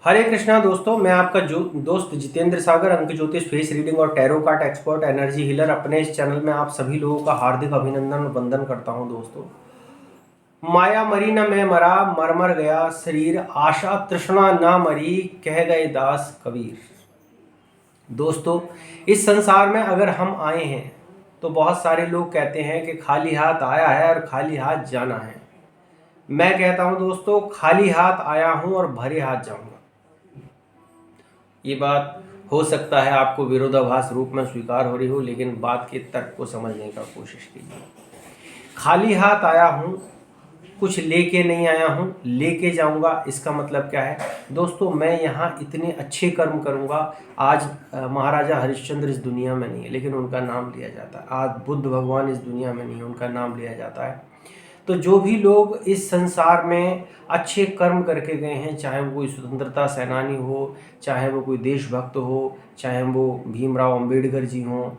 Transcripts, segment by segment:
हरे कृष्णा दोस्तों, मैं आपका जो दोस्त जितेंद्र सागर, अंक ज्योतिष, फेस रीडिंग और tarot card expert, energy healer, अपने इस चैनल में आप सभी लोगों का हार्दिक अभिनंदन और वंदन करता हूं। दोस्तों, माया मरी न मैं मरा, मर मर गया शरीर, आशा तृष्णा ना मरी, कह गए दास कबीर। दोस्तों, इस संसार में अगर हम आए हैं तो बहुत सारे लोग कहते हैं कि खाली हाथ आया है और खाली हाथ जाना है। मैं कहता हूं दोस्तों, खाली हाथ आया हूं और भरे हाथ जाऊंगा। ये बात हो सकता है आपको विरोधाभास रूप में स्वीकार हो रही हो, लेकिन बात के तर्क को समझने का कोशिश कीजिए। खाली हाथ आया हूँ, कुछ लेके नहीं आया हूँ, लेके जाऊंगा। इसका मतलब क्या है दोस्तों? मैं यहाँ इतने अच्छे कर्म करूंगा। आज महाराजा हरिश्चंद्र इस दुनिया में नहीं है, लेकिन उनका नाम लिया जाता है। आज बुद्ध भगवान इस दुनिया में नहीं है, उनका नाम लिया जाता है। तो जो भी लोग इस संसार में अच्छे कर्म करके गए हैं, चाहे वो कोई स्वतंत्रता सेनानी हो, चाहे वो कोई देशभक्त हो, चाहे वो भीमराव अंबेडकर जी हों,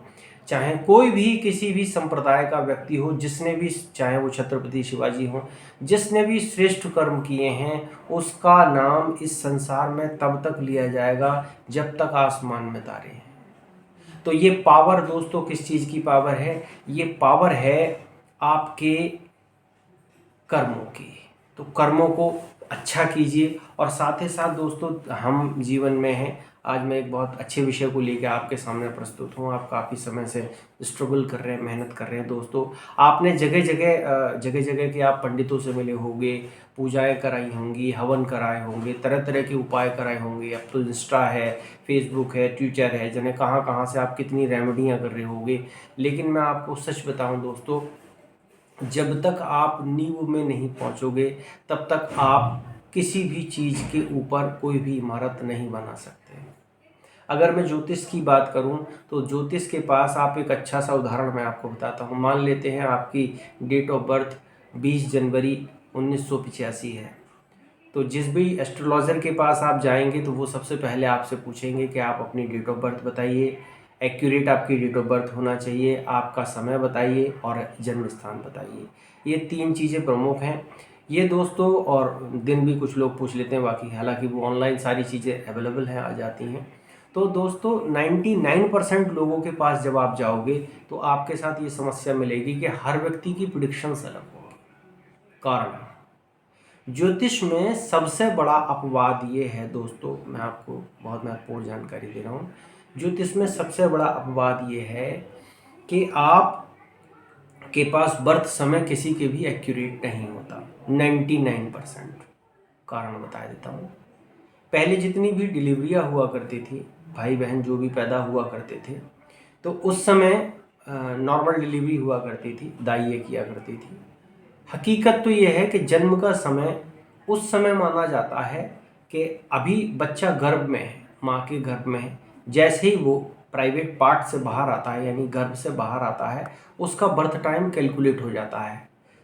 चाहे कोई भी किसी भी संप्रदाय का व्यक्ति हो, जिसने भी, चाहे वो छत्रपति शिवाजी हों, जिसने भी श्रेष्ठ कर्म किए हैं, उसका नाम इस संसार में तब तक लिया जाएगा जब तक आसमान में तारे हैं। तो ये पावर दोस्तों किस चीज़ की पावर है? ये पावर है आपके कर्मों की। तो कर्मों को अच्छा कीजिए। और साथ ही साथ दोस्तों, हम जीवन में हैं। आज मैं एक बहुत अच्छे विषय को लेकर आपके सामने प्रस्तुत हूँ। आप काफ़ी समय से स्ट्रगल कर रहे हैं, मेहनत कर रहे हैं दोस्तों। आपने जगह जगह के आप पंडितों से मिले होंगे, पूजाएं कराई होंगी, हवन कराए होंगे, तरह तरह के उपाय कराए होंगे। अब तो इंस्टा है, फेसबुक है, ट्विटर है, जिन्हें कहाँ कहाँ से आप कितनी रेमेडियाँ कर रहे होंगे। लेकिन मैं आपको सच बताऊँ दोस्तों, जब तक आप नींव में नहीं पहुंचोगे, तब तक आप किसी भी चीज़ के ऊपर कोई भी इमारत नहीं बना सकते। अगर मैं ज्योतिष की बात करूं, तो ज्योतिष के पास आप एक अच्छा सा उदाहरण मैं आपको बताता हूं। मान लेते हैं आपकी डेट ऑफ बर्थ 20 जनवरी 1985 है। तो जिस भी एस्ट्रोलॉजर के पास आप जाएंगे, तो वो सबसे पहले आपसे पूछेंगे कि आप अपनी डेट ऑफ बर्थ बताइए। एक्यूरेट आपकी डेट ऑफ बर्थ होना चाहिए, आपका समय बताइए और जन्म स्थान बताइए। ये 3 चीज़ें प्रमुख हैं ये दोस्तों। और दिन भी कुछ लोग पूछ लेते हैं बाकी, हालांकि वो ऑनलाइन सारी चीज़ें अवेलेबल हैं, आ जाती हैं। तो दोस्तों 99% लोगों के पास जब आप जाओगे, तो आपके साथ ये समस्या मिलेगी कि हर व्यक्ति की प्रिडिक्शंस अलग होंगी। कारण, ज्योतिष में सबसे बड़ा अपवाद ये है दोस्तों, मैं आपको बहुत महत्वपूर्ण जानकारी दे रहा हूँ। ज्योतिष में सबसे बड़ा अपवाद ये है कि आप के पास बर्थ समय किसी के भी एक्यूरेट नहीं होता। 99% कारण बता देता हूँ। पहले जितनी भी डिलीवरियाँ हुआ करती थी, भाई बहन जो भी पैदा हुआ करते थे, तो उस समय नॉर्मल डिलीवरी हुआ करती थी, दाइयाँ किया करती थी। हकीकत तो ये है कि जन्म का समय उस समय माना जाता है कि अभी बच्चा गर्भ में है, माँ के गर्भ में है। जैसे ही वो प्राइवेट पार्ट से बाहर आता है, यानी गर्भ से बाहर आता है, उसका बर्थ टाइम कैलकुलेट हो जाता है।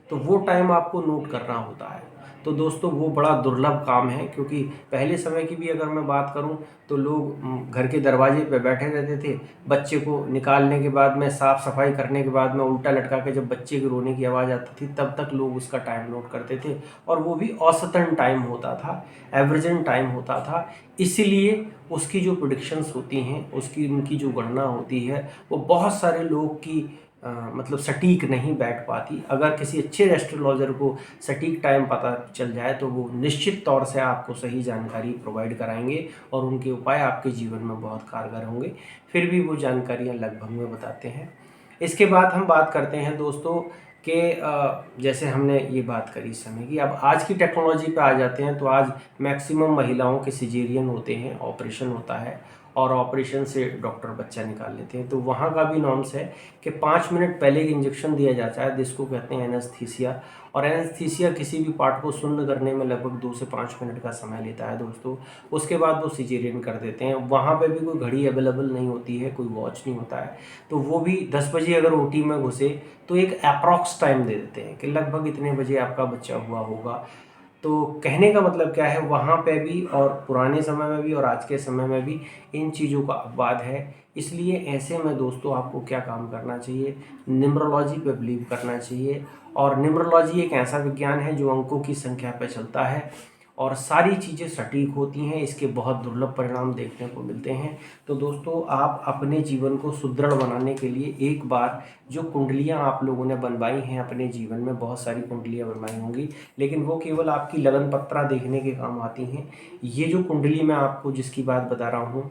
तो वो टाइम आपको नोट करना होता है। तो दोस्तों वो बड़ा दुर्लभ काम है, क्योंकि पहले समय की भी अगर मैं बात करूं, तो लोग घर के दरवाजे पे बैठे रहते थे। बच्चे को निकालने के बाद में, साफ़ सफाई करने के बाद में, उल्टा लटका के जब बच्चे के रोने की आवाज़ आती थी, तब तक लोग उसका टाइम नोट करते थे। और वो भी औसतन टाइम होता था, एवरेजन टाइम होता था। इसीलिए उसकी जो प्रेडिक्शंस होती हैं, उनकी जो गणना होती है, वो बहुत सारे लोग की मतलब सटीक नहीं बैठ पाती। अगर किसी अच्छे एस्ट्रोलॉजर को सटीक टाइम पता चल जाए, तो वो निश्चित तौर से आपको सही जानकारी प्रोवाइड कराएंगे और उनके उपाय आपके जीवन में बहुत कारगर होंगे। फिर भी वो जानकारियाँ लगभग में बताते हैं। इसके बाद हम बात करते हैं दोस्तों कि जैसे हमने ये बात करी इस समय की, अब आज की टेक्नोलॉजी पे आ जाते हैं। तो आज मैक्सिमम महिलाओं के सिजेरियन होते हैं, ऑपरेशन होता है, और ऑपरेशन से डॉक्टर बच्चा निकाल लेते हैं। तो वहाँ का भी नॉर्म्स है कि 5 मिनट पहले एक इंजेक्शन दिया जाता है, जिसको कहते हैं एनेस्थीसिया। और एनेस्थीसिया किसी भी पार्ट को सुन्न करने में लगभग 2 से 5 मिनट का समय लेता है दोस्तों। उसके बाद वो सिजेरियन कर देते हैं। वहाँ पे भी कोई घड़ी अवेलेबल नहीं होती है, कोई वॉच नहीं होता है। तो वो भी 10 बजे अगर ओटी में घुसे, तो एक अप्रॉक्स टाइम दे देते हैं कि लगभग इतने बजे आपका बच्चा हुआ होगा। तो कहने का मतलब क्या है, वहाँ पे भी और पुराने समय में भी और आज के समय में भी इन चीज़ों का अपवाद है। इसलिए ऐसे में दोस्तों आपको क्या काम करना चाहिए? न्यूमरोलॉजी पे बिलीव करना चाहिए। और न्यूमरोलॉजी एक ऐसा विज्ञान है जो अंकों की संख्या पे चलता है। और सारी चीज़ें सटीक होती हैं। इसके बहुत दुर्लभ परिणाम देखने को मिलते हैं। तो दोस्तों, आप अपने जीवन को सुदृढ़ बनाने के लिए एक बार जो कुंडलियां आप लोगों ने बनवाई हैं अपने जीवन में, बहुत सारी कुंडलियां बनवाई होंगी, लेकिन वो केवल आपकी लगन पत्रा देखने के काम आती हैं। ये जो कुंडली मैं आपको जिसकी बात बता रहा हूँ,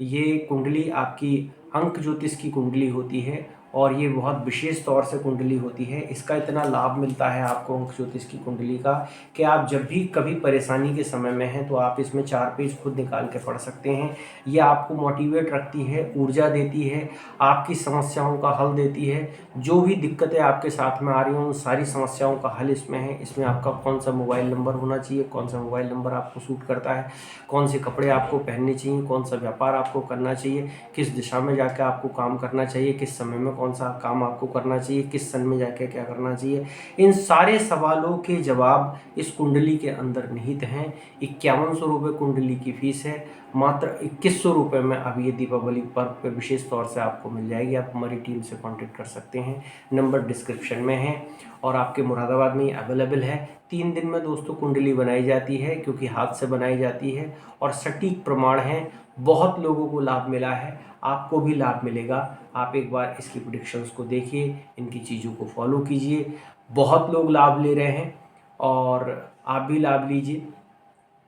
ये कुंडली आपकी अंक ज्योतिष की कुंडली होती है और ये बहुत विशेष तौर से कुंडली होती है। इसका इतना लाभ मिलता है आपको अंक ज्योतिष की कुंडली का कि आप जब भी कभी परेशानी के समय में हैं तो आप इसमें 4 पेज खुद निकाल के पढ़ सकते हैं। ये आपको मोटिवेट रखती है, ऊर्जा देती है, आपकी समस्याओं का हल देती है। जो भी दिक्कतें आपके साथ में आ रही हों उन सारी समस्याओं का हल इसमें है। इसमें आपका कौन सा मोबाइल नंबर होना चाहिए, कौन सा मोबाइल नंबर आपको सूट करता है, कौन से कपड़े आपको पहनने चाहिए, कौन सा व्यापार आपको करना चाहिए, किस दिशा में जाकर आपको काम करना चाहिए, किस समय में कौन सा काम आपको करना चाहिए, किस सन में जाके क्या करना चाहिए, इन सारे सवालों के जवाब इस कुंडली के अंदर निहित हैं। 5100 रुपये कुंडली की फीस है। मात्र 2100 रुपये में अब ये दीपावली पर्व पे विशेष तौर से आपको मिल जाएगी। आप हमारी टीम से कांटेक्ट कर सकते हैं, नंबर डिस्क्रिप्शन में है और आपके मुरादाबाद में ये अवेलेबल है। 3 दिन में दोस्तों कुंडली बनाई जाती है, क्योंकि हाथ से बनाई जाती है और सटीक प्रमाण है। बहुत लोगों को लाभ मिला है, आपको भी लाभ मिलेगा। आप एक बार इसकी प्रेडिक्शंस को देखिए, इनकी चीज़ों को फॉलो कीजिए। बहुत लोग लाभ ले रहे हैं और आप भी लाभ लीजिए।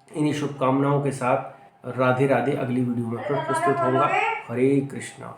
इन्हीं शुभकामनाओं के साथ राधे राधे। अगली वीडियो में फिर प्रस्तुत होगा। हरे कृष्णा।